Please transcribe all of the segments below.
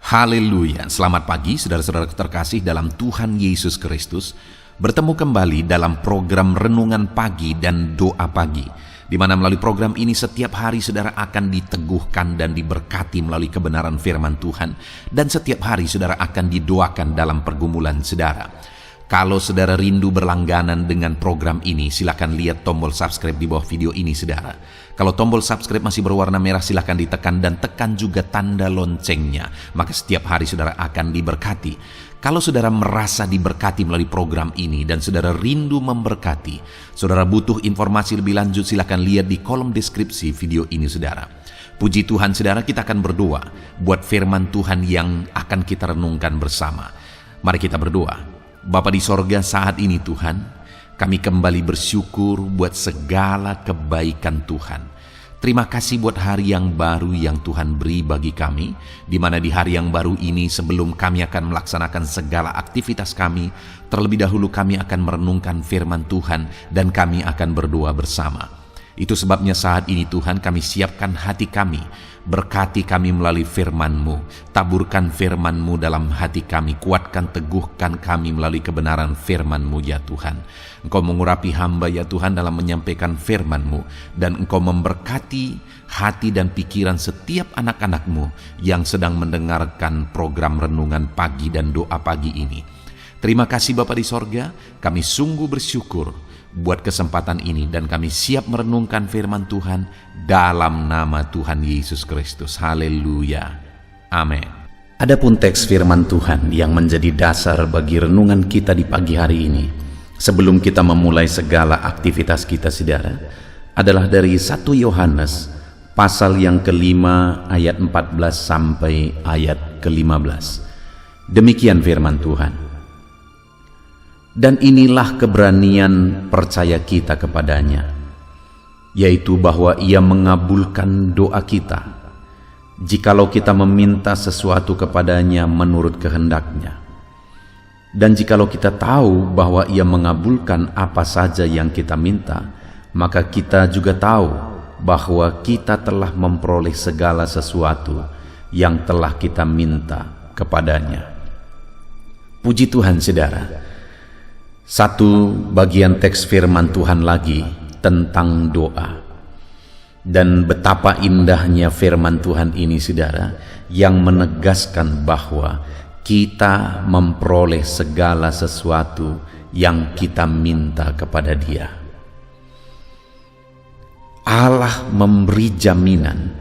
Haleluya, selamat pagi saudara-saudara terkasih dalam Tuhan Yesus Kristus. Bertemu kembali dalam program Renungan Pagi dan Doa Pagi, di mana melalui program ini setiap hari saudara akan diteguhkan dan diberkati melalui kebenaran firman Tuhan. Dan setiap hari saudara akan didoakan dalam pergumulan saudara. Kalau saudara rindu berlangganan dengan program ini, silakan lihat tombol subscribe di bawah video ini saudara. Kalau tombol subscribe masih berwarna merah, silakan ditekan dan tekan juga tanda loncengnya. Maka setiap hari saudara akan diberkati. Kalau saudara merasa diberkati melalui program ini dan saudara rindu memberkati, saudara butuh informasi lebih lanjut, silakan lihat di kolom deskripsi video ini saudara. Puji Tuhan saudara, kita akan berdoa buat firman Tuhan yang akan kita renungkan bersama. Mari kita berdoa. Bapa di sorga, saat ini Tuhan, kami kembali bersyukur buat segala kebaikan Tuhan. Terima kasih buat hari yang baru yang Tuhan beri bagi kami, di mana di hari yang baru ini sebelum kami akan melaksanakan segala aktivitas kami, terlebih dahulu kami akan merenungkan firman Tuhan dan kami akan berdoa bersama. Itu sebabnya saat ini Tuhan kami siapkan hati kami, berkati kami melalui firman-Mu, taburkan firman-Mu dalam hati kami, kuatkan teguhkan kami melalui kebenaran firman-Mu ya Tuhan. Engkau mengurapi hamba ya Tuhan dalam menyampaikan firman-Mu, dan Engkau memberkati hati dan pikiran setiap anak-anak-Mu yang sedang mendengarkan program Renungan Pagi dan Doa Pagi ini. Terima kasih Bapa di sorga, kami sungguh bersyukur buat kesempatan ini dan kami siap merenungkan firman Tuhan dalam nama Tuhan Yesus Kristus. Haleluya. Amin. Adapun teks firman Tuhan yang menjadi dasar bagi renungan kita di pagi hari ini, sebelum kita memulai segala aktivitas kita saudara, adalah dari 1 Yohanes pasal yang kelima ayat 14 sampai ayat ke-15. Demikian firman Tuhan. Dan inilah keberanian percaya kita kepadanya, yaitu bahwa Ia mengabulkan doa kita, jikalau kita meminta sesuatu kepadanya menurut kehendak-Nya. Dan jikalau kita tahu bahwa Ia mengabulkan apa saja yang kita minta, maka kita juga tahu bahwa kita telah memperoleh segala sesuatu yang telah kita minta kepadanya. Puji Tuhan saudara. Satu bagian teks firman Tuhan lagi tentang doa. Dan betapa indahnya firman Tuhan ini saudara, yang menegaskan bahwa kita memperoleh segala sesuatu yang kita minta kepada Dia. Allah memberi jaminan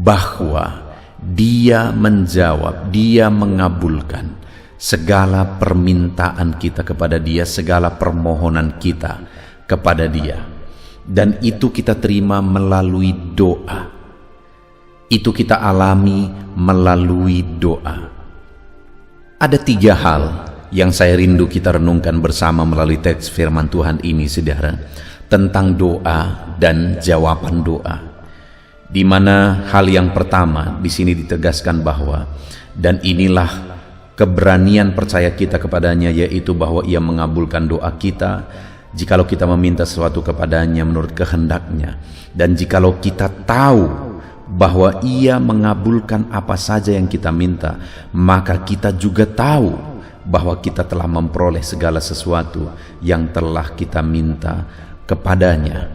bahwa Dia menjawab, Dia mengabulkan segala permintaan kita kepada Dia, segala permohonan kita kepada Dia. Dan itu kita terima melalui doa. Itu kita alami melalui doa. Ada 3 hal yang saya rindu kita renungkan bersama melalui teks firman Tuhan ini saudara, tentang doa dan jawaban doa. Di mana hal yang pertama di sini ditegaskan bahwa dan inilah keberanian percaya kita kepadanya, yaitu bahwa Ia mengabulkan doa kita jikalau kita meminta sesuatu kepadanya menurut kehendak-Nya. Dan jikalau kita tahu bahwa Ia mengabulkan apa saja yang kita minta, maka kita juga tahu bahwa kita telah memperoleh segala sesuatu yang telah kita minta kepadanya.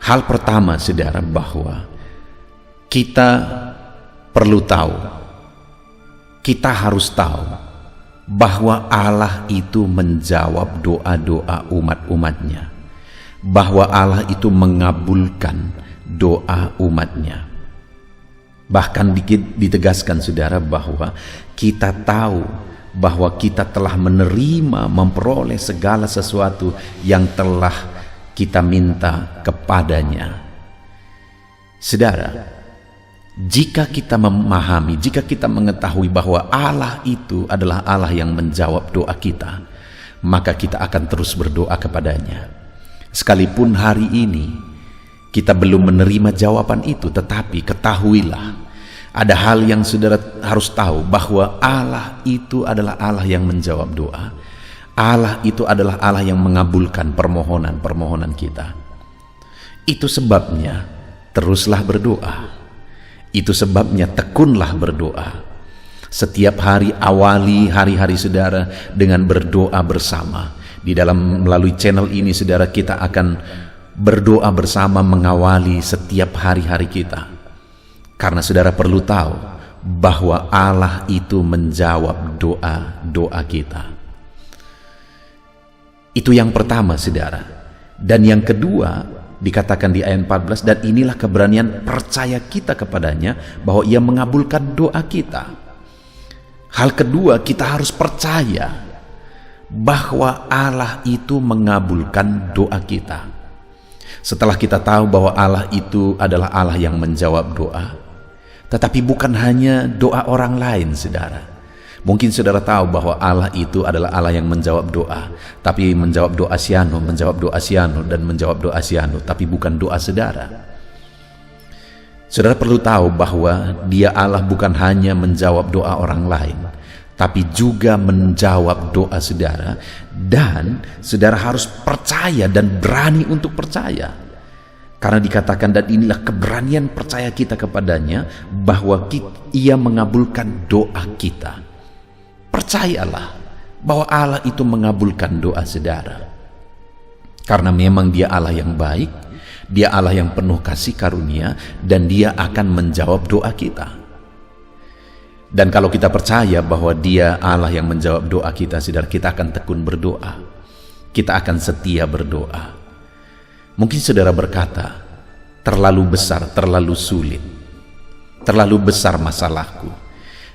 Hal pertama saudara, bahwa kita perlu tahu, kita harus tahu bahwa Allah itu menjawab doa-doa umat-umatnya, bahwa Allah itu mengabulkan doa umatnya. Bahkan ditegaskan saudara bahwa kita tahu bahwa kita telah menerima, memperoleh segala sesuatu yang telah kita minta kepadanya. Saudara, jika kita memahami, jika kita mengetahui bahwa Allah itu adalah Allah yang menjawab doa kita, maka kita akan terus berdoa kepadanya. Sekalipun hari ini kita belum menerima jawaban itu, tetapi ketahuilah, ada hal yang saudara harus tahu, bahwa Allah itu adalah Allah yang menjawab doa. Allah itu adalah Allah yang mengabulkan permohonan-permohonan kita. Itu sebabnya teruslah berdoa. Itu sebabnya tekunlah berdoa. Setiap hari awali hari-hari saudara dengan berdoa bersama. Di dalam melalui channel ini saudara, kita akan berdoa bersama mengawali setiap hari-hari kita. Karena saudara perlu tahu bahwa Allah itu menjawab doa-doa kita. Itu yang pertama saudara. Dan yang kedua dikatakan di ayat 14, dan inilah keberanian percaya kita kepadanya bahwa ia mengabulkan doa kita. Hal kedua, kita harus percaya bahwa Allah itu mengabulkan doa kita. Setelah kita tahu bahwa Allah itu adalah Allah yang menjawab doa, tetapi bukan hanya doa orang lain saudara. Mungkin saudara tahu bahwa Allah itu adalah Allah yang menjawab doa, tapi menjawab doa Siano, menjawab doa Siano, dan menjawab doa Siano, tapi bukan doa saudara. Saudara perlu tahu bahwa Dia Allah bukan hanya menjawab doa orang lain, tapi juga menjawab doa saudara, dan saudara harus percaya dan berani untuk percaya. Karena dikatakan, dan inilah keberanian percaya kita kepadanya bahwa Ia mengabulkan doa kita. Percayalah bahwa Allah itu mengabulkan doa saudara. Karena memang Dia Allah yang baik, Dia Allah yang penuh kasih karunia, dan Dia akan menjawab doa kita. Dan kalau kita percaya bahwa Dia Allah yang menjawab doa kita, saudara, kita akan tekun berdoa. Kita akan setia berdoa. Mungkin saudara berkata, terlalu besar, terlalu sulit, terlalu besar masalahku.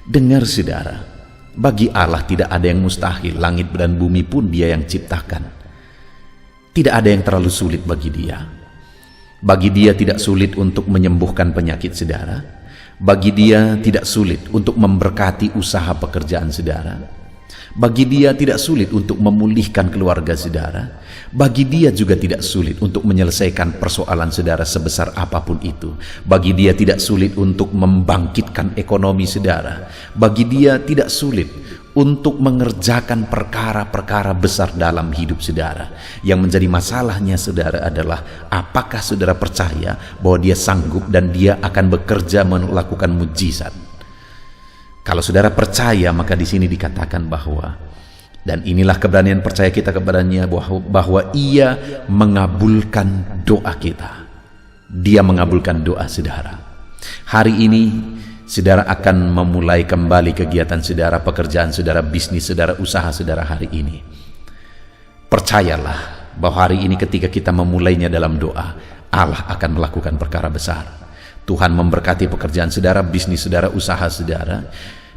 Dengar saudara, bagi Allah tidak ada yang mustahil. Langit dan bumi pun Dia yang ciptakan. Tidak ada yang terlalu sulit bagi Dia. Bagi Dia tidak sulit untuk menyembuhkan penyakit saudara. Bagi Dia tidak sulit untuk memberkati usaha pekerjaan saudara. Bagi Dia tidak sulit untuk memulihkan keluarga saudara. Bagi Dia juga tidak sulit untuk menyelesaikan persoalan saudara sebesar apapun itu. Bagi Dia tidak sulit untuk membangkitkan ekonomi saudara. Bagi Dia tidak sulit untuk mengerjakan perkara-perkara besar dalam hidup saudara. Yang menjadi masalahnya saudara adalah, apakah saudara percaya bahwa Dia sanggup dan Dia akan bekerja melakukan mujizat? Kalau saudara percaya, maka di sini dikatakan bahwa, dan inilah keberanian percaya kita kepadanya, bahwa Ia mengabulkan doa kita. Dia mengabulkan doa saudara. Hari ini saudara akan memulai kembali kegiatan saudara, pekerjaan saudara, bisnis saudara, usaha saudara hari ini. Percayalah bahwa hari ini ketika kita memulainya dalam doa, Allah akan melakukan perkara besar. Tuhan memberkati pekerjaan saudara, bisnis saudara, usaha saudara,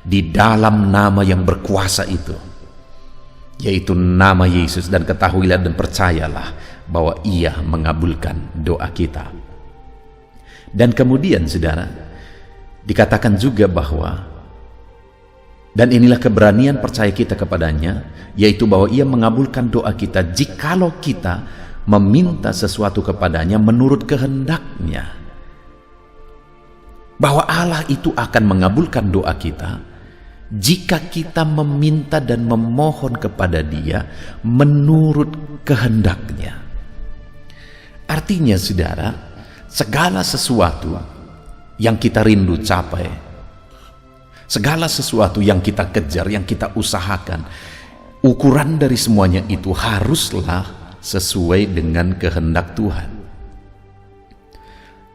di dalam nama yang berkuasa itu, yaitu nama Yesus. Dan ketahuilah dan percayalah bahwa Ia mengabulkan doa kita. Dan kemudian saudara, dikatakan juga bahwa, dan inilah keberanian percaya kita kepadanya, yaitu bahwa Ia mengabulkan doa kita jikalau kita meminta sesuatu kepadanya menurut kehendak-Nya. Bahwa Allah itu akan mengabulkan doa kita jika kita meminta dan memohon kepada Dia menurut kehendak-Nya. Artinya saudara, segala sesuatu yang kita rindu capai, segala sesuatu yang kita kejar, yang kita usahakan, ukuran dari semuanya itu haruslah sesuai dengan kehendak Tuhan.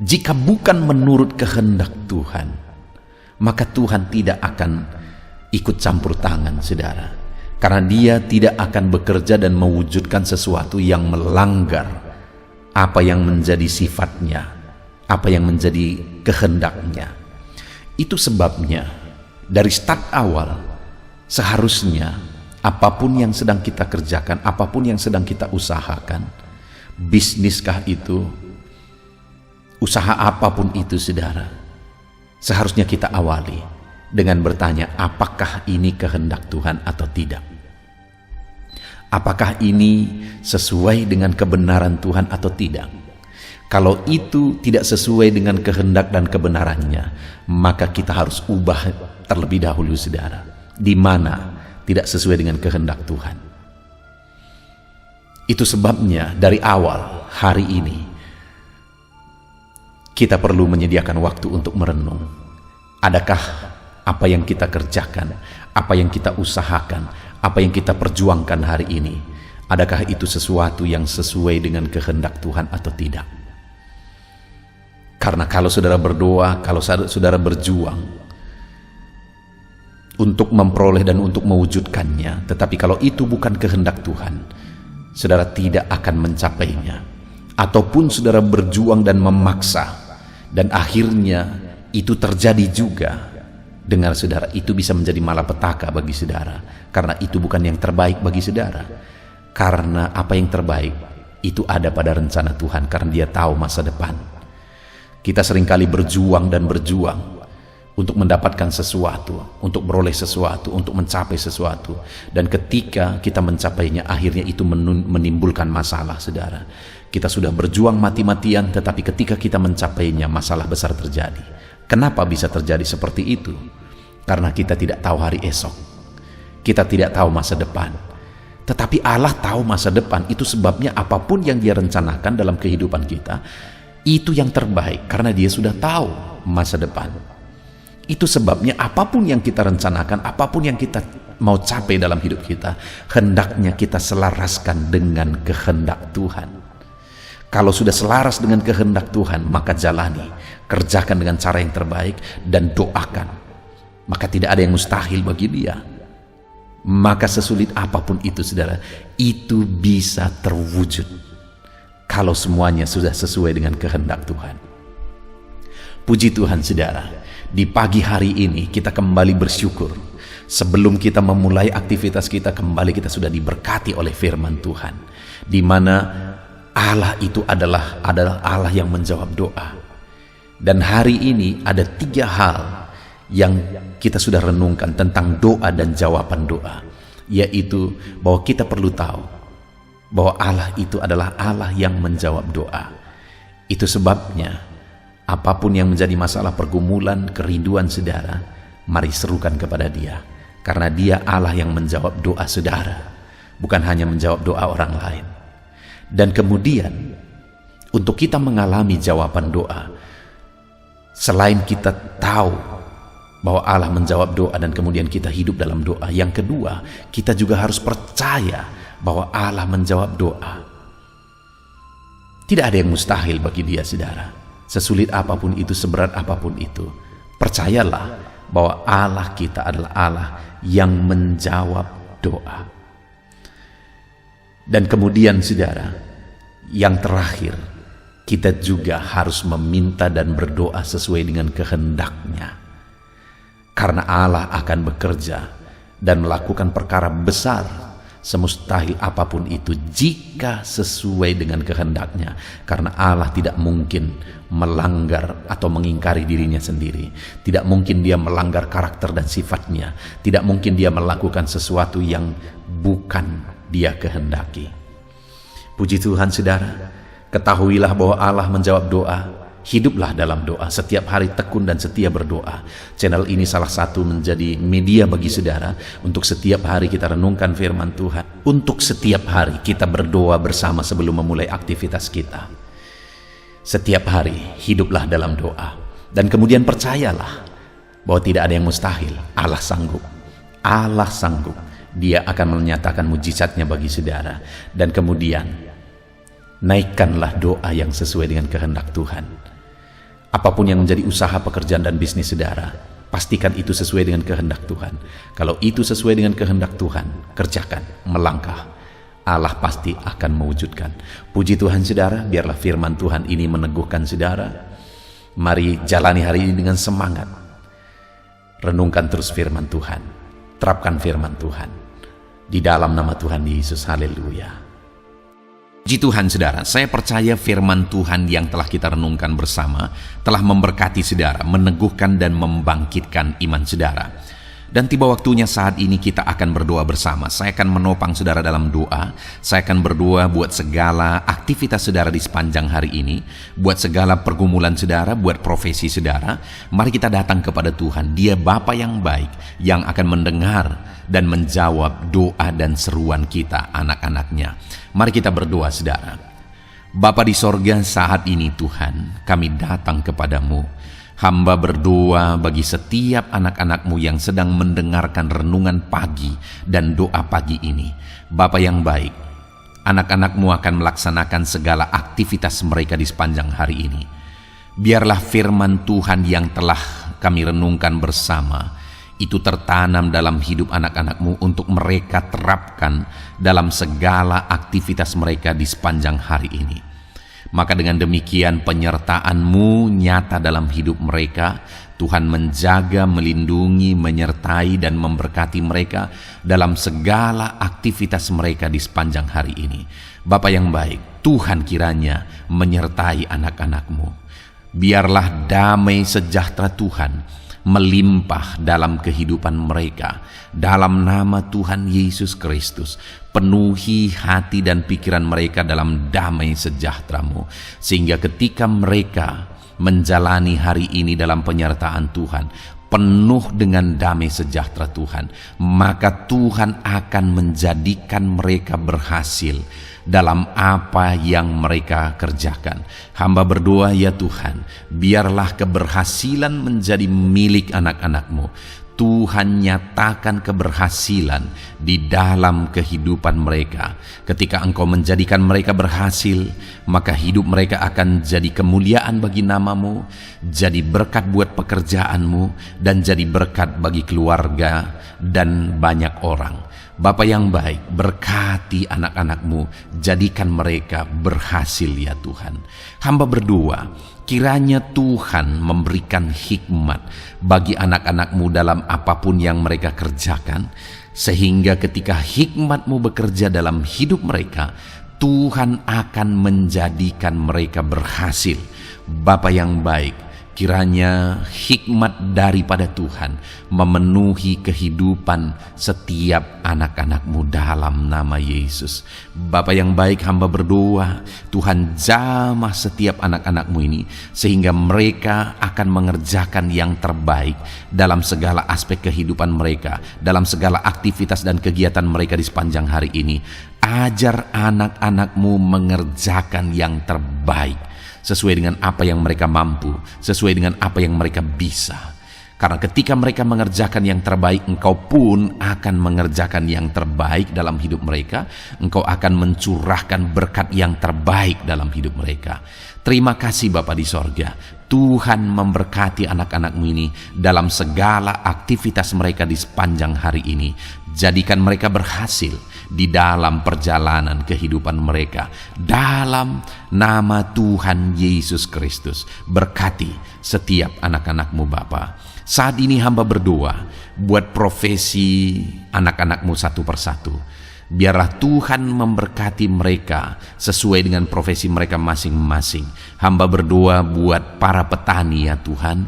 Jika bukan menurut kehendak Tuhan, maka Tuhan tidak akan ikut campur tangan saudara, karena Dia tidak akan bekerja dan mewujudkan sesuatu yang melanggar apa yang menjadi sifatnya, apa yang menjadi kehendak-Nya. Itu sebabnya dari start awal seharusnya apapun yang sedang kita kerjakan, apapun yang sedang kita usahakan, bisniskah itu, usaha apapun itu saudara, seharusnya kita awali dengan bertanya, apakah ini kehendak Tuhan atau tidak? Apakah ini sesuai dengan kebenaran Tuhan atau tidak? Kalau itu tidak sesuai dengan kehendak dan kebenarannya, maka kita harus ubah terlebih dahulu saudara. Di mana tidak sesuai dengan kehendak Tuhan. Itu sebabnya dari awal hari ini kita perlu menyediakan waktu untuk merenung. Adakah apa yang kita kerjakan, apa yang kita usahakan, apa yang kita perjuangkan hari ini, adakah itu sesuatu yang sesuai dengan kehendak Tuhan atau tidak? Karena kalau saudara berdoa, kalau saudara berjuang untuk memperoleh dan untuk mewujudkannya, tetapi kalau itu bukan kehendak Tuhan, saudara tidak akan mencapainya. Ataupun saudara berjuang dan memaksa, dan akhirnya itu terjadi juga, dengar saudara, itu bisa menjadi malapetaka bagi saudara, karena itu bukan yang terbaik bagi saudara. Karena apa yang terbaik itu ada pada rencana Tuhan, karena Dia tahu masa depan. Kita seringkali berjuang dan berjuang untuk mendapatkan sesuatu, untuk beroleh sesuatu, untuk mencapai sesuatu, dan ketika kita mencapainya, akhirnya itu menimbulkan masalah, saudara. Kita sudah berjuang mati-matian, tetapi ketika kita mencapainya, masalah besar terjadi. Kenapa bisa terjadi seperti itu? Karena kita tidak tahu hari esok, kita tidak tahu masa depan. Tetapi Allah tahu masa depan. Itu sebabnya apapun yang Dia rencanakan dalam kehidupan kita, itu yang terbaik, karena Dia sudah tahu masa depan. Itu sebabnya apapun yang kita rencanakan, apapun yang kita mau capai dalam hidup kita, hendaknya kita selaraskan dengan kehendak Tuhan. Kalau sudah selaras dengan kehendak Tuhan, maka jalani, kerjakan dengan cara yang terbaik, dan doakan. Maka tidak ada yang mustahil bagi Dia. Maka sesulit apapun itu, saudara, itu bisa terwujud kalau semuanya sudah sesuai dengan kehendak Tuhan. Puji Tuhan, saudara, di pagi hari ini kita kembali bersyukur. Sebelum kita memulai aktivitas kita, kembali kita sudah diberkati oleh firman Tuhan, di mana Allah itu adalah Allah yang menjawab doa. Dan hari ini ada 3 hal yang kita sudah renungkan tentang doa dan jawaban doa, yaitu bahwa kita perlu tahu bahwa Allah itu adalah Allah yang menjawab doa. Itu sebabnya apapun yang menjadi masalah, pergumulan, kerinduan saudara, mari serukan kepada Dia, karena Dia Allah yang menjawab doa saudara, bukan hanya menjawab doa orang lain. Dan kemudian untuk kita mengalami jawaban doa, selain kita tahu bahwa Allah menjawab doa dan kemudian kita hidup dalam doa, yang kedua, kita juga harus percaya bahwa Allah menjawab doa. Tidak ada yang mustahil bagi Dia, saudara. Sesulit apapun itu, seberat apapun itu, percayalah bahwa Allah kita adalah Allah yang menjawab doa. Dan kemudian, saudara, yang terakhir, kita juga harus meminta dan berdoa sesuai dengan kehendak-Nya. Karena Allah akan bekerja dan melakukan perkara besar, semustahil apapun itu, jika sesuai dengan kehendak-Nya. Karena Allah tidak mungkin melanggar atau mengingkari dirinya sendiri. Tidak mungkin Dia melanggar karakter dan sifat-Nya. Tidak mungkin Dia melakukan sesuatu yang bukan Dia kehendaki. Puji Tuhan, saudara, ketahuilah bahwa Allah menjawab doa. Hiduplah dalam doa, setiap hari tekun dan setia berdoa. Channel ini salah satu menjadi media bagi saudara untuk setiap hari kita renungkan firman Tuhan, untuk setiap hari kita berdoa bersama sebelum memulai aktivitas kita. Setiap hari hiduplah dalam doa, dan kemudian percayalah bahwa tidak ada yang mustahil. Allah sanggup, Allah sanggup. Dia akan menyatakan mujizatnya bagi saudara. Dan kemudian naikkanlah doa yang sesuai dengan kehendak Tuhan. Apapun yang menjadi usaha, pekerjaan, dan bisnis saudara, pastikan itu sesuai dengan kehendak Tuhan. Kalau itu sesuai dengan kehendak Tuhan, kerjakan, melangkah. Allah pasti akan mewujudkan. Puji Tuhan, saudara, biarlah firman Tuhan ini meneguhkan saudara. Mari jalani hari ini dengan semangat. Renungkan terus firman Tuhan. Terapkan firman Tuhan. Di dalam nama Tuhan Yesus, haleluya. Puji Tuhan, saudara, saya percaya firman Tuhan yang telah kita renungkan bersama telah memberkati saudara, meneguhkan dan membangkitkan iman saudara. Dan tiba waktunya saat ini kita akan berdoa bersama. Saya akan menopang saudara dalam doa. Saya akan berdoa buat segala aktivitas saudara di sepanjang hari ini, buat segala pergumulan saudara, buat profesi saudara. Mari kita datang kepada Tuhan. Dia Bapa yang baik, yang akan mendengar dan menjawab doa dan seruan kita, anak-anaknya. Mari kita berdoa, saudara. Bapa di sorga, saat ini Tuhan, kami datang kepadamu. Hamba berdoa bagi setiap anak-anak-Mu yang sedang mendengarkan renungan pagi dan doa pagi ini. Bapa yang baik, anak-anak-Mu akan melaksanakan segala aktivitas mereka di sepanjang hari ini. Biarlah firman Tuhan yang telah kami renungkan bersama itu tertanam dalam hidup anak-anak-Mu untuk mereka terapkan dalam segala aktivitas mereka di sepanjang hari ini. Maka dengan demikian penyertaan-Mu nyata dalam hidup mereka. Tuhan menjaga, melindungi, menyertai dan memberkati mereka dalam segala aktivitas mereka di sepanjang hari ini. Bapa yang baik, Tuhan kiranya menyertai anak-anak-Mu. Biarlah damai sejahtera Tuhan melimpah dalam kehidupan mereka. Dalam nama Tuhan Yesus Kristus, penuhi hati dan pikiran mereka dalam damai sejahtera-Mu, sehingga ketika mereka menjalani hari ini dalam penyertaan Tuhan, penuh dengan damai sejahtera Tuhan, maka Tuhan akan menjadikan mereka berhasil dalam apa yang mereka kerjakan. Hamba berdoa, ya Tuhan, biarlah keberhasilan menjadi milik anak-anak-Mu. Tuhan nyatakan keberhasilan di dalam kehidupan mereka. Ketika Engkau menjadikan mereka berhasil, maka hidup mereka akan jadi kemuliaan bagi nama-Mu, jadi berkat buat pekerjaan-Mu, dan jadi berkat bagi keluarga dan banyak orang. Bapa yang baik, berkati anak-anak-Mu, jadikan mereka berhasil ya Tuhan. Hamba berdoa, kiranya Tuhan memberikan hikmat bagi anak-anak-Mu dalam apapun yang mereka kerjakan, sehingga ketika hikmat-Mu bekerja dalam hidup mereka, Tuhan akan menjadikan mereka berhasil. Bapa yang baik, kiranya hikmat daripada Tuhan memenuhi kehidupan setiap anak-anak-Mu dalam nama Yesus. Bapa yang baik, hamba berdoa, Tuhan jamah setiap anak-anak-Mu ini, sehingga mereka akan mengerjakan yang terbaik dalam segala aspek kehidupan mereka, dalam segala aktivitas dan kegiatan mereka di sepanjang hari ini. Ajar anak-anak-Mu mengerjakan yang terbaik, sesuai dengan apa yang mereka mampu, sesuai dengan apa yang mereka bisa. Karena ketika mereka mengerjakan yang terbaik, Engkau pun akan mengerjakan yang terbaik dalam hidup mereka. Engkau akan mencurahkan berkat yang terbaik dalam hidup mereka. Terima kasih Bapa di sorga. Tuhan memberkati anak-anak-Mu ini dalam segala aktivitas mereka di sepanjang hari ini. Jadikan mereka berhasil di dalam perjalanan kehidupan mereka. Dalam nama Tuhan Yesus Kristus, berkati setiap anak-anak-Mu Bapa. Saat ini hamba berdoa buat profesi anak-anak-Mu satu persatu. Biarlah Tuhan memberkati mereka sesuai dengan profesi mereka masing-masing. Hamba berdoa buat para petani ya Tuhan.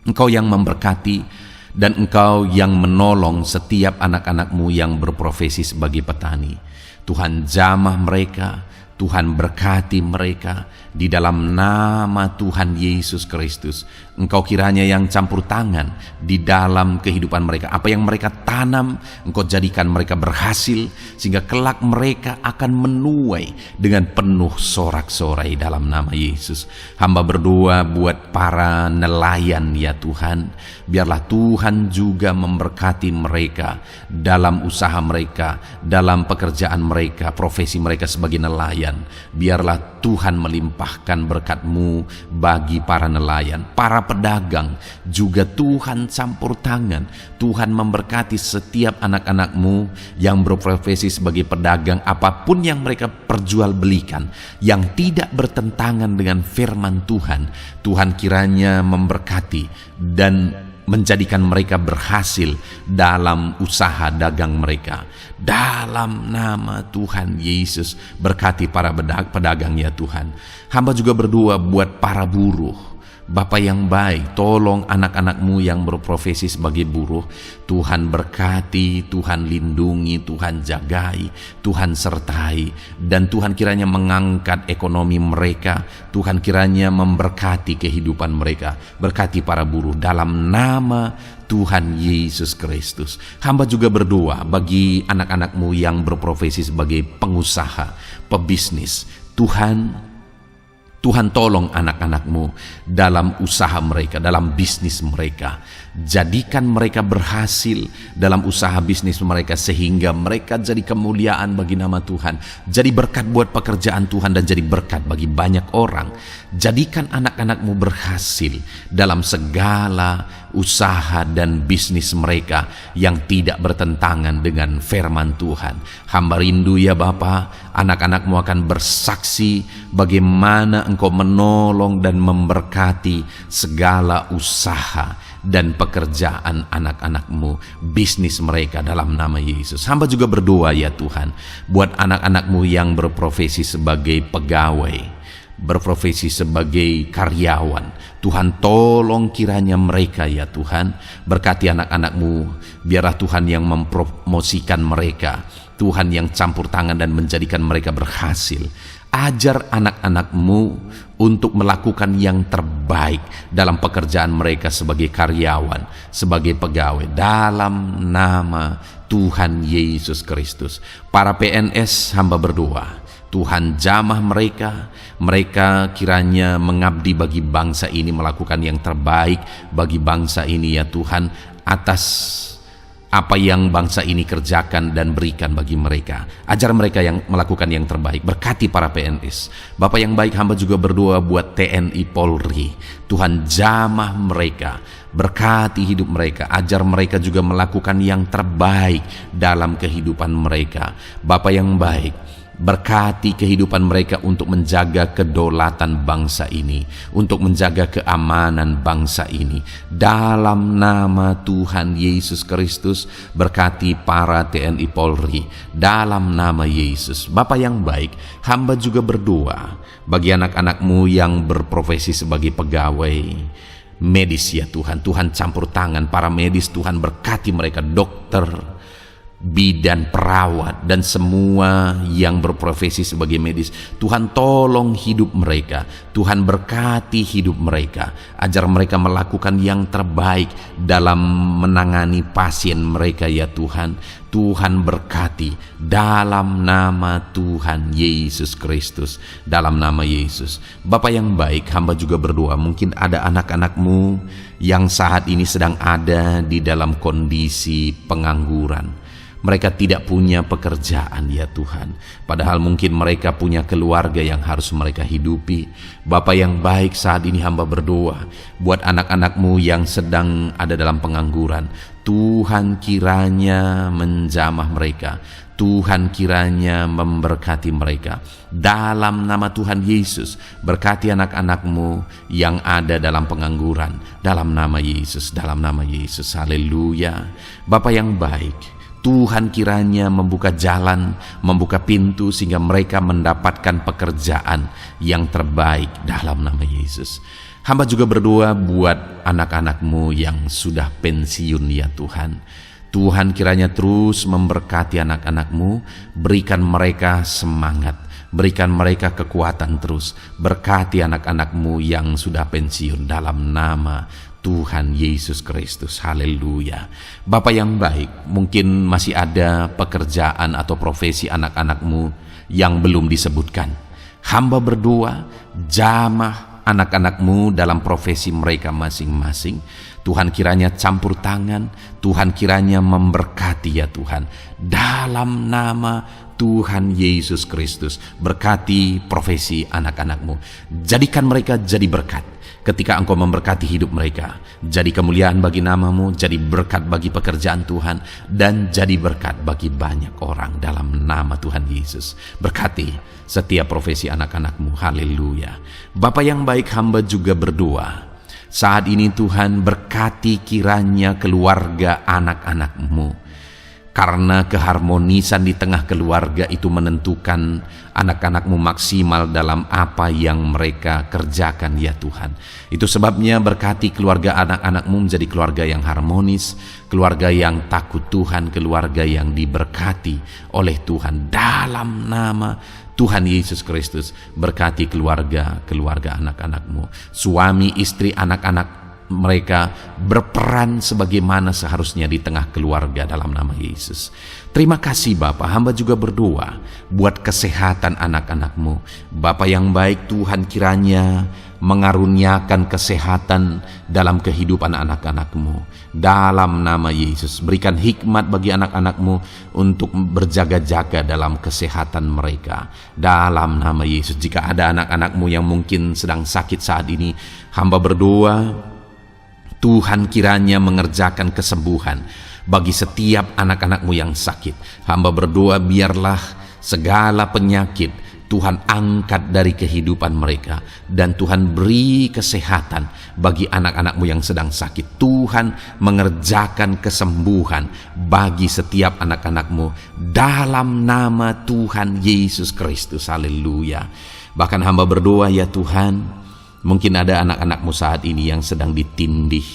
Engkau yang memberkati dan Engkau yang menolong setiap anak-anak-Mu yang berprofesi sebagai petani. Tuhan jamah mereka, Tuhan berkati mereka di dalam nama Tuhan Yesus Kristus. Engkau kiranya yang campur tangan di dalam kehidupan mereka. Apa yang mereka tanam, Engkau jadikan mereka berhasil, sehingga kelak mereka akan menuai dengan penuh sorak-sorai dalam nama Yesus. Hamba berdoa buat para nelayan ya Tuhan. Biarlah Tuhan juga memberkati mereka dalam usaha mereka, dalam pekerjaan mereka, profesi mereka sebagai nelayan. Biarlah Tuhan melimpahkan berkat-Mu bagi para nelayan, para pedagang juga Tuhan campur tangan. Tuhan memberkati setiap anak-anak-Mu yang berprofesi sebagai pedagang, apapun yang mereka perjualbelikan yang tidak bertentangan dengan firman Tuhan. Tuhan kiranya memberkati dan menjadikan mereka berhasil dalam usaha dagang mereka. Dalam nama Tuhan Yesus, berkati para pedagang ya Tuhan. Hamba juga berdoa buat para buruh. Bapa yang baik, tolong anak-anak-Mu yang berprofesi sebagai buruh. Tuhan berkati, Tuhan lindungi, Tuhan jagai, Tuhan sertai. Dan Tuhan kiranya mengangkat ekonomi mereka. Tuhan kiranya memberkati kehidupan mereka. Berkati para buruh dalam nama Tuhan Yesus Kristus. Hamba juga berdoa bagi anak-anak-Mu yang berprofesi sebagai pengusaha, pebisnis. Tuhan, Tuhan tolong anak-anak-Mu dalam usaha mereka, dalam bisnis mereka. Jadikan mereka berhasil dalam usaha bisnis mereka sehingga mereka jadi kemuliaan bagi nama Tuhan. Jadi berkat buat pekerjaan Tuhan dan jadi berkat bagi banyak orang. Jadikan anak-anak-Mu berhasil dalam segala usaha dan bisnis mereka yang tidak bertentangan dengan firman Tuhan. Hamba rindu ya Bapa, anak-anak-Mu akan bersaksi bagaimana Engkau menolong dan memberkati segala usaha dan pekerjaan anak-anak-Mu, bisnis mereka dalam nama Yesus. Hamba juga berdoa ya Tuhan, buat anak-anak-Mu yang berprofesi sebagai pegawai, berprofesi sebagai karyawan. Tuhan tolong kiranya mereka ya Tuhan, berkati anak-anak-Mu, biarlah Tuhan yang mempromosikan mereka, Tuhan yang campur tangan dan menjadikan mereka berhasil. Ajar anak-anak-Mu untuk melakukan yang terbaik dalam pekerjaan mereka sebagai karyawan, sebagai pegawai, dalam nama Tuhan Yesus Kristus. Para PNS hamba berdoa, Tuhan jamah mereka, mereka kiranya mengabdi bagi bangsa ini, melakukan yang terbaik bagi bangsa ini ya Tuhan, atas apa yang bangsa ini kerjakan dan berikan bagi mereka. Ajar mereka yang melakukan yang terbaik. Berkati para PNS. Bapak yang baik, hamba juga berdoa buat TNI Polri. Tuhan jamah mereka, berkati hidup mereka, ajar mereka juga melakukan yang terbaik dalam kehidupan mereka. Bapak yang baik, berkati kehidupan mereka untuk menjaga kedaulatan bangsa ini, untuk menjaga keamanan bangsa ini. Dalam nama Tuhan Yesus Kristus, berkati para TNI Polri dalam nama Yesus. Bapa yang baik, hamba juga berdoa bagi anak-anak-Mu yang berprofesi sebagai pegawai medis ya Tuhan. Tuhan campur tangan para medis, Tuhan berkati mereka, dokter, bidan, perawat, dan semua yang berprofesi sebagai medis. Tuhan tolong hidup mereka, Tuhan berkati hidup mereka, ajar mereka melakukan yang terbaik dalam menangani pasien mereka ya Tuhan. Tuhan berkati dalam nama Tuhan Yesus Kristus, dalam nama Yesus. Bapa yang baik, hamba juga berdoa, mungkin ada anak-anak-Mu yang saat ini sedang ada di dalam kondisi pengangguran. Mereka tidak punya pekerjaan ya Tuhan, padahal mungkin mereka punya keluarga yang harus mereka hidupi. Bapa yang baik, saat ini hamba berdoa buat anak-anak-Mu yang sedang ada dalam pengangguran. Tuhan kiranya menjamah mereka, Tuhan kiranya memberkati mereka. Dalam nama Tuhan Yesus, berkati anak-anak-Mu yang ada dalam pengangguran, dalam nama Yesus, dalam nama Yesus. Haleluya. Bapa yang baik, Tuhan kiranya membuka jalan, membuka pintu sehingga mereka mendapatkan pekerjaan yang terbaik dalam nama Yesus. Hamba juga berdoa buat anak-anak-Mu yang sudah pensiun ya Tuhan. Tuhan kiranya terus memberkati anak-anak-Mu, berikan mereka semangat, berikan mereka kekuatan terus. Berkati anak-anak-Mu yang sudah pensiun dalam nama Tuhan Yesus Kristus. Haleluya. Bapa yang baik, mungkin masih ada pekerjaan atau profesi anak-anak-Mu yang belum disebutkan. Hamba berdoa, jamah anak-anak-Mu dalam profesi mereka masing-masing. Tuhan kiranya campur tangan, Tuhan kiranya memberkati ya Tuhan. Dalam nama Tuhan Yesus Kristus, berkati profesi anak-anak-Mu. Jadikan mereka jadi berkat. Ketika Engkau memberkati hidup mereka, jadi kemuliaan bagi nama-Mu, jadi berkat bagi pekerjaan Tuhan, dan jadi berkat bagi banyak orang dalam nama Tuhan Yesus. Berkati setiap profesi anak-anak-Mu. Haleluya. Bapa yang baik, hamba juga berdoa saat ini Tuhan, berkati kiranya keluarga anak-anak-Mu. Karena keharmonisan di tengah keluarga itu menentukan anak-anak-Mu maksimal dalam apa yang mereka kerjakan ya Tuhan. Itu sebabnya berkati keluarga anak-anak-Mu menjadi keluarga yang harmonis, keluarga yang takut Tuhan, keluarga yang diberkati oleh Tuhan. Dalam nama Tuhan Yesus Kristus, berkati keluarga anak-anak-Mu, suami, istri, anak-anak mereka berperan sebagaimana seharusnya di tengah keluarga dalam nama Yesus. Terima kasih Bapa, hamba juga berdoa buat kesehatan anak-anak-Mu. Bapa yang baik, Tuhan kiranya mengaruniakan kesehatan dalam kehidupan anak-anak-Mu. Dalam nama Yesus, berikan hikmat bagi anak-anak-Mu untuk berjaga-jaga dalam kesehatan mereka. Dalam nama Yesus, jika ada anak-anak-Mu yang mungkin sedang sakit saat ini, hamba berdoa Tuhan kiranya mengerjakan kesembuhan bagi setiap anak-anak-Mu yang sakit. Hamba berdoa biarlah segala penyakit Tuhan angkat dari kehidupan mereka, dan Tuhan beri kesehatan bagi anak-anak-Mu yang sedang sakit. Tuhan mengerjakan kesembuhan bagi setiap anak-anak-Mu dalam nama Tuhan Yesus Kristus. Haleluya. Bahkan hamba berdoa ya Tuhan, mungkin ada anak-anak-Mu saat ini yang sedang ditindih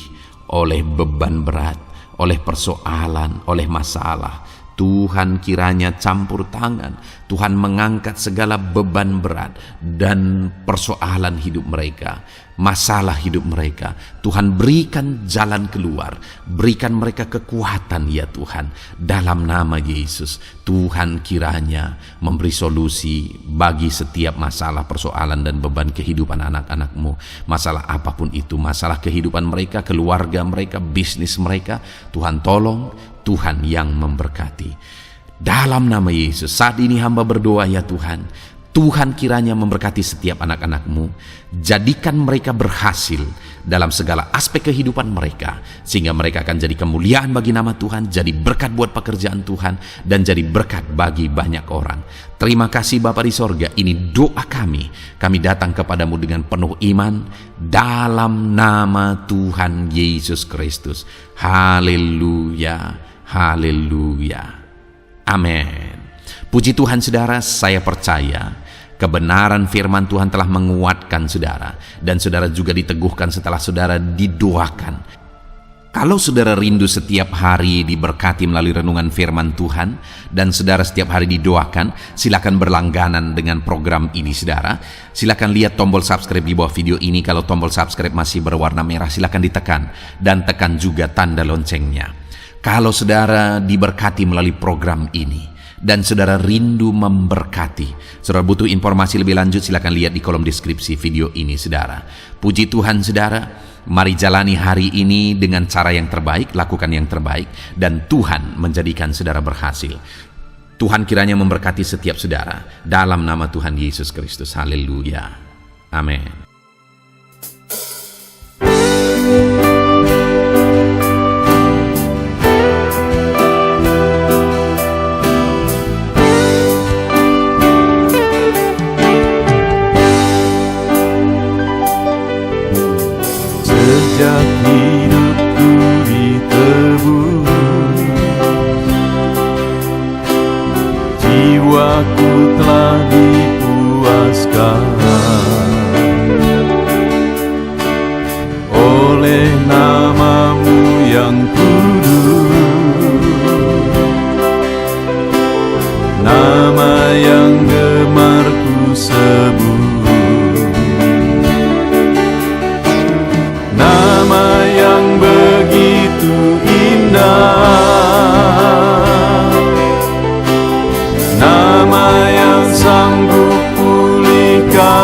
oleh beban berat, oleh persoalan, oleh masalah. Tuhan kiranya campur tangan, Tuhan mengangkat segala beban berat dan persoalan hidup mereka, masalah hidup mereka. Tuhan berikan jalan keluar, berikan mereka kekuatan ya Tuhan. Dalam nama Yesus, Tuhan kiranya memberi solusi bagi setiap masalah, persoalan dan beban kehidupan anak-anak-Mu. Masalah apapun itu, masalah kehidupan mereka, keluarga mereka, bisnis mereka, Tuhan tolong, Tuhan yang memberkati. Dalam nama Yesus, saat ini hamba berdoa ya Tuhan, Tuhan kiranya memberkati setiap anak-anak-Mu, jadikan mereka berhasil dalam segala aspek kehidupan mereka, sehingga mereka akan jadi kemuliaan bagi nama Tuhan, jadi berkat buat pekerjaan Tuhan, dan jadi berkat bagi banyak orang. Terima kasih Bapa di sorga, ini doa kami datang kepadamu dengan penuh iman, dalam nama Tuhan Yesus Kristus. Haleluya, haleluya, amin. Puji Tuhan saudara, saya percaya kebenaran firman Tuhan telah menguatkan saudara, dan saudara juga diteguhkan setelah saudara didoakan. Kalau saudara rindu setiap hari diberkati melalui renungan firman Tuhan, dan saudara setiap hari didoakan, silakan berlangganan dengan program ini saudara. Silakan lihat tombol subscribe di bawah video ini. Kalau tombol subscribe masih berwarna merah, silakan ditekan, dan tekan juga tanda loncengnya. Kalau saudara diberkati melalui program ini, dan saudara rindu memberkati, saudara butuh informasi lebih lanjut, silakan lihat di kolom deskripsi video ini saudara. Puji Tuhan saudara, mari jalani hari ini dengan cara yang terbaik, lakukan yang terbaik, dan Tuhan menjadikan saudara berhasil. Tuhan kiranya memberkati setiap saudara dalam nama Tuhan Yesus Kristus. Haleluya, amin. Sejak hidupku ditebus, jiwaku telah dipuaskan oleh nama-Mu yang kudus, nama yang gemar ku sebut. Nama yang begitu indah, nama yang sanggup pulihkan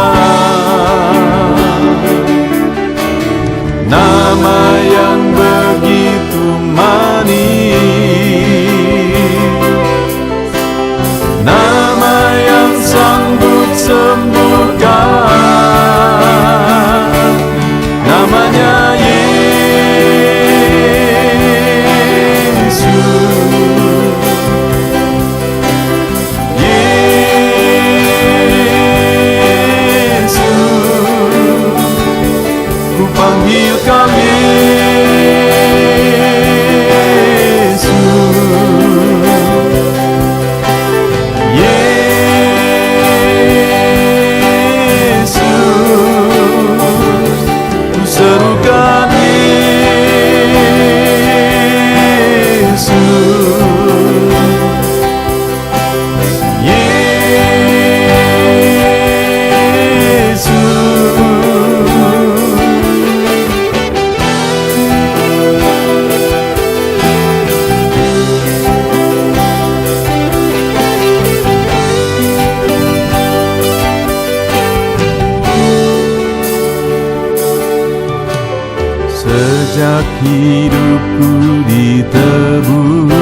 Sejak hidupku ditebus,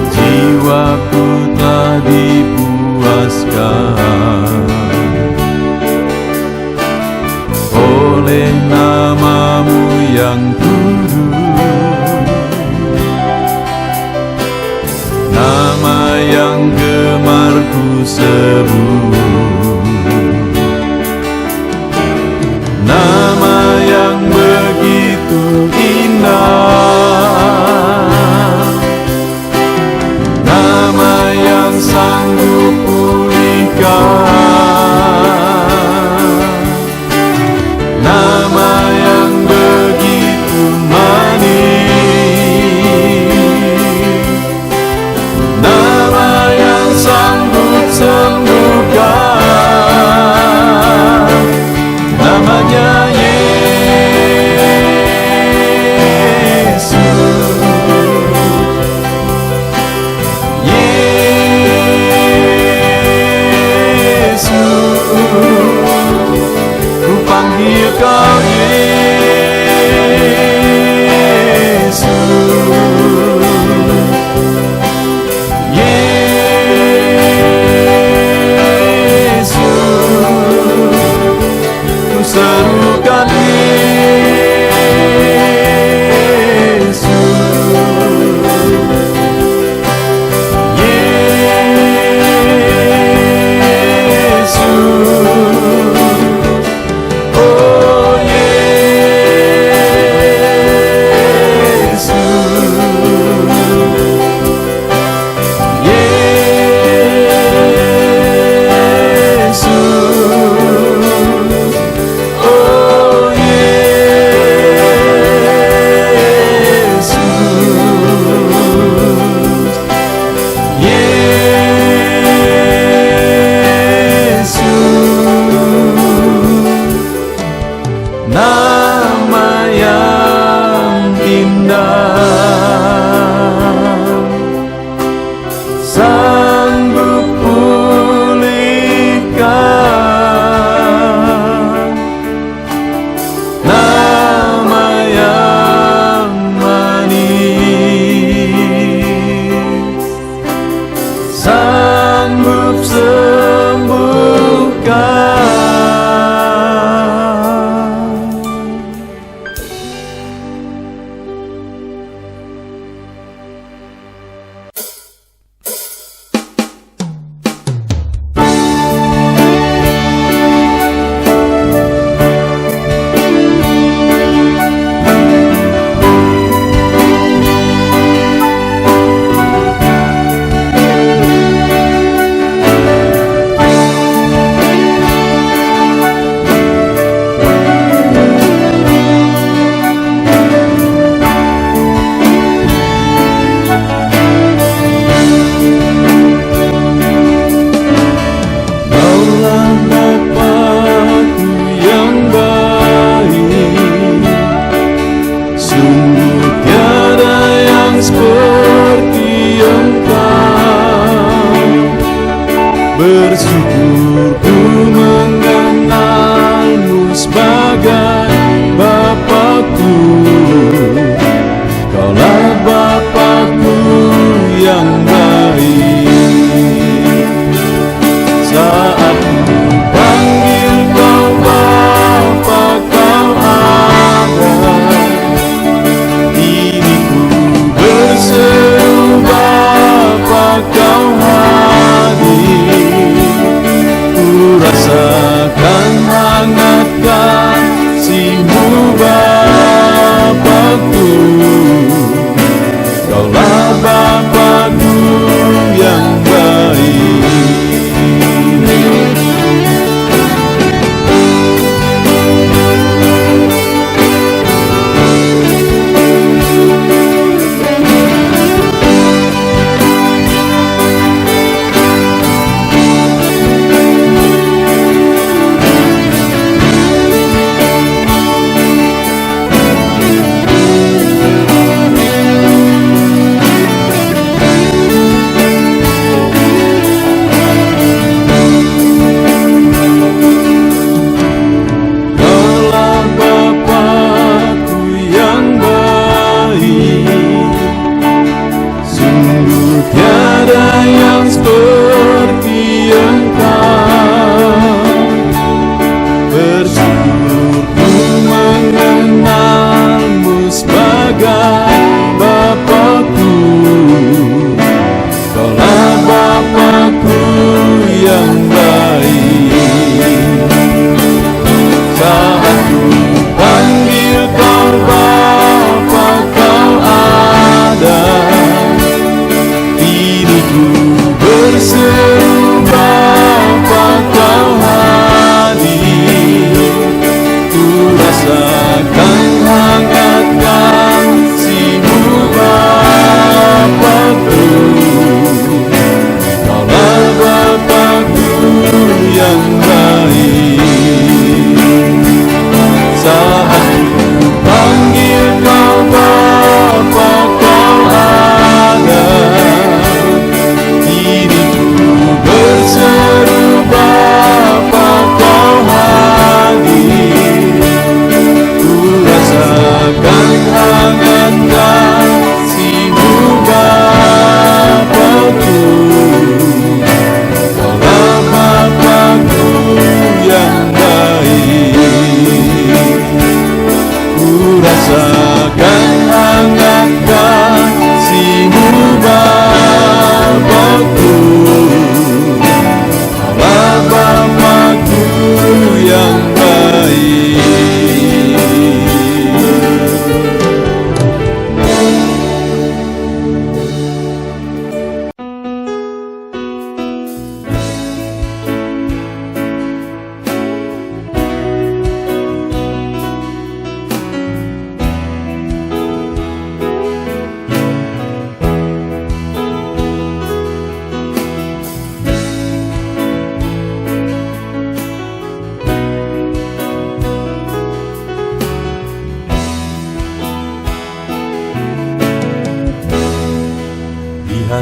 jiwaku telah dipuaskan oleh nama-Mu yang kudus, nama yang gemar ku sebut, nama yang begitu indah, nama yang sanggup pulihkan, nama yang begitu manis, nama yang sanggup sembuhkan.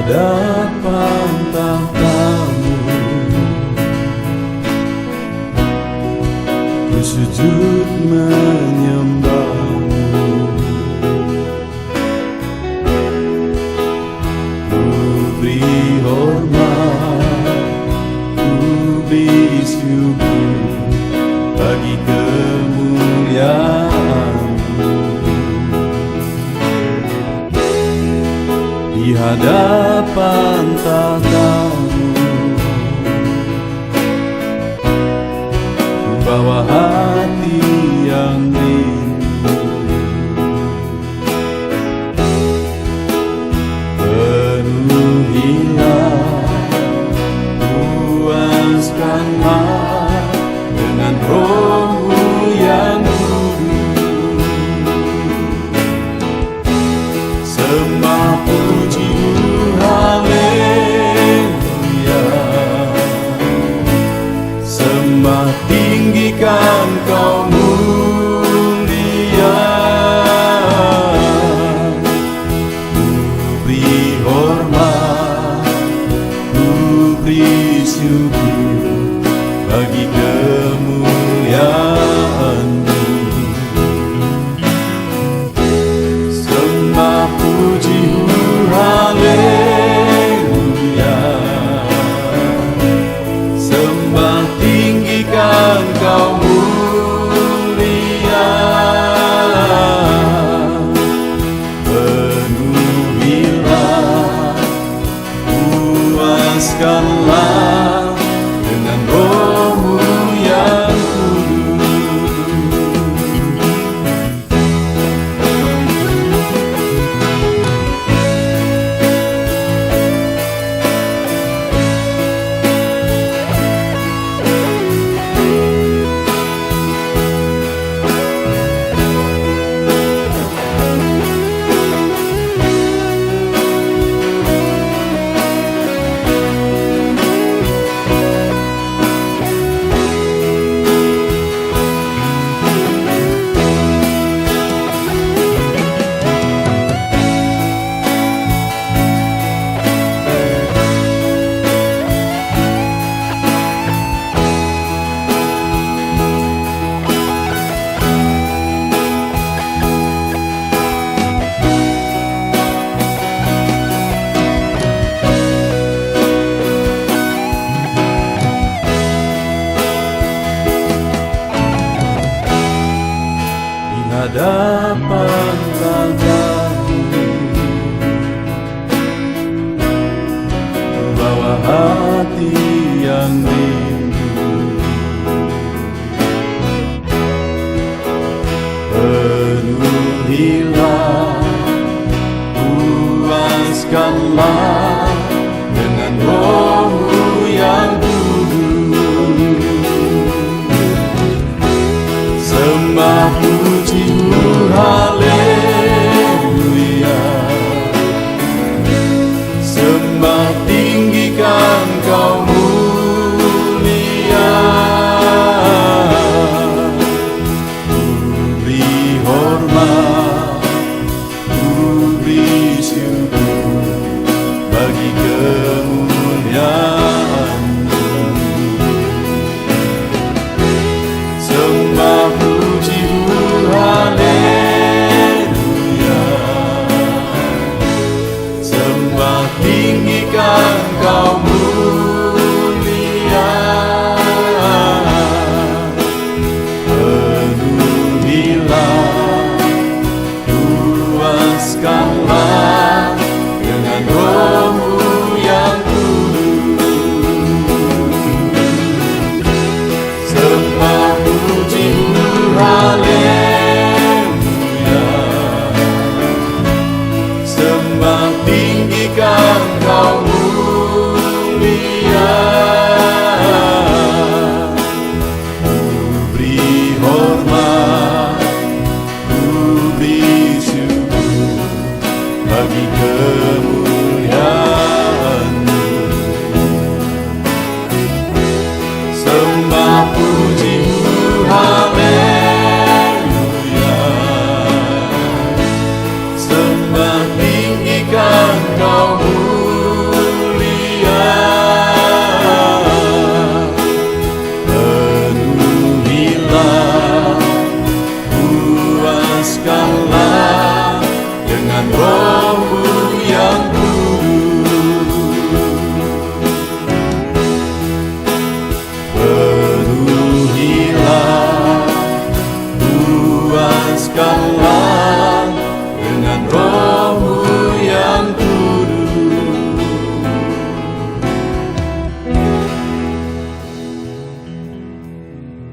hadapan tahtamu, ku sujud menyembahmu, ku beri hormat, ku beri syukur bagi kemuliaan-Mu. Di hadapan tahtamu, ku bawa hati yang rindu, penuhilah, puaskanlah dengan Roh-Mu yang kudus. Sembah puji haleluya, sembah tinggikan Kau mulia, ku beri hormat, ku beri syukur bagi kemuliaan-Mu. Sembah puji haleluya, sembah tinggikan Kau mulia, penuhilah, puaskanlah dengan Roh-Mu yang kudus. Hadapan tahtamu, bawa hati yang rindu, penuhilah, puaskanlah dengan Roh-Mu yang kudus. Sembah puji haleluya,